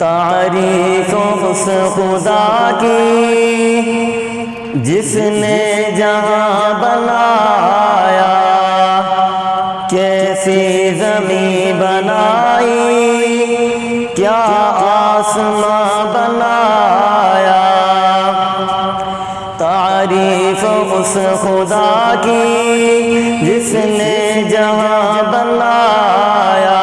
تعریف اس خدا کی جس نے جہاں بنایا، کیسی زمین بنائی، کیا آسمان بنایا۔ تعریف اس خدا کی جس نے جہاں بنایا،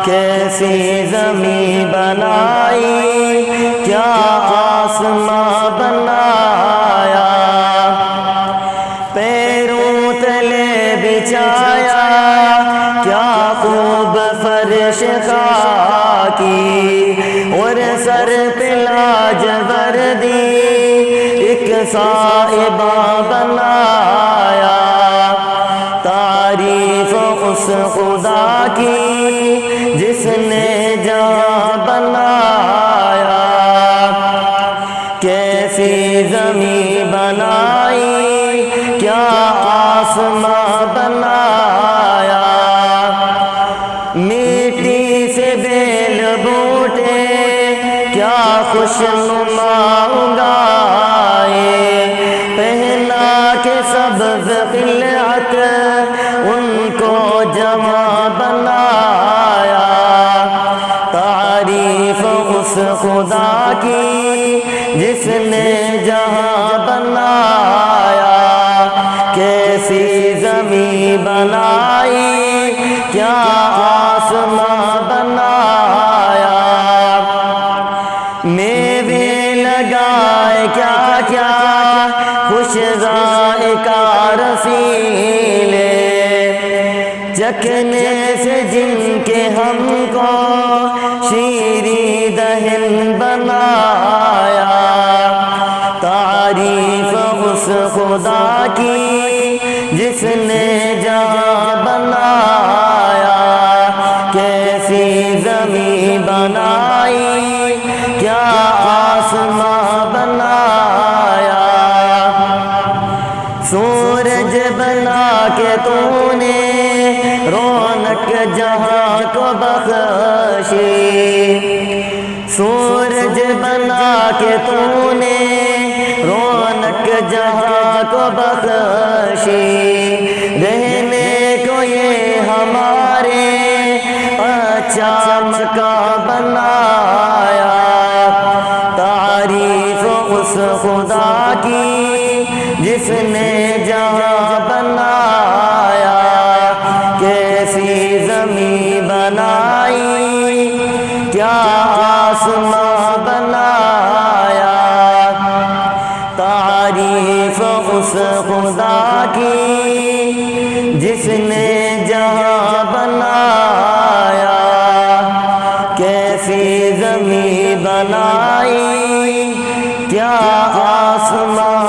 کیسی زمین بنائی، کیا آسمان بنایا۔ پیروں تلے بچھایا کیا خوب فرش خاکی، اور سر پہ لاجوردی ایک صاحبہ بنایا۔ تعریف اس خدا کی جس نے جہاں بنایا، کیسی زمین بنائی، کیا آسمان بنایا۔ مٹی سے بیل بوٹے کیا خوشنما اگائے، پہنا کے سبز خلعت ان کو جمع بنایا۔ تعریف اس خدا کی جس نے جہاں بنایا، کیسی زمین بنائی، کیا آسمان بنایا۔ میوے لگائے کیا کیا خوش ذائقہ رسیلے، چکھنے سے جن کے ہم کو شیریں دہن بنایا۔ تعریف اس خدا کی جس نے جہاں بنایا، کیسی زمین بنائی، کیا آسمان بنایا۔ سورج بنا کے تو نے رونق جہاں کو بخشی، سورج بنا کے تو نے رونق جہاں کو بخشی، رہنے کو یہ ہمارے اچھا مکان بنایا۔ تعریف اس خدا کی جس نے جہاں بنایا، کیسی زمین بنائی، کیا آسمان بنایا۔ تعریف اس خدا کی جس نے جہاں بنایا، کیسی زمین بنائی، کیا آسمان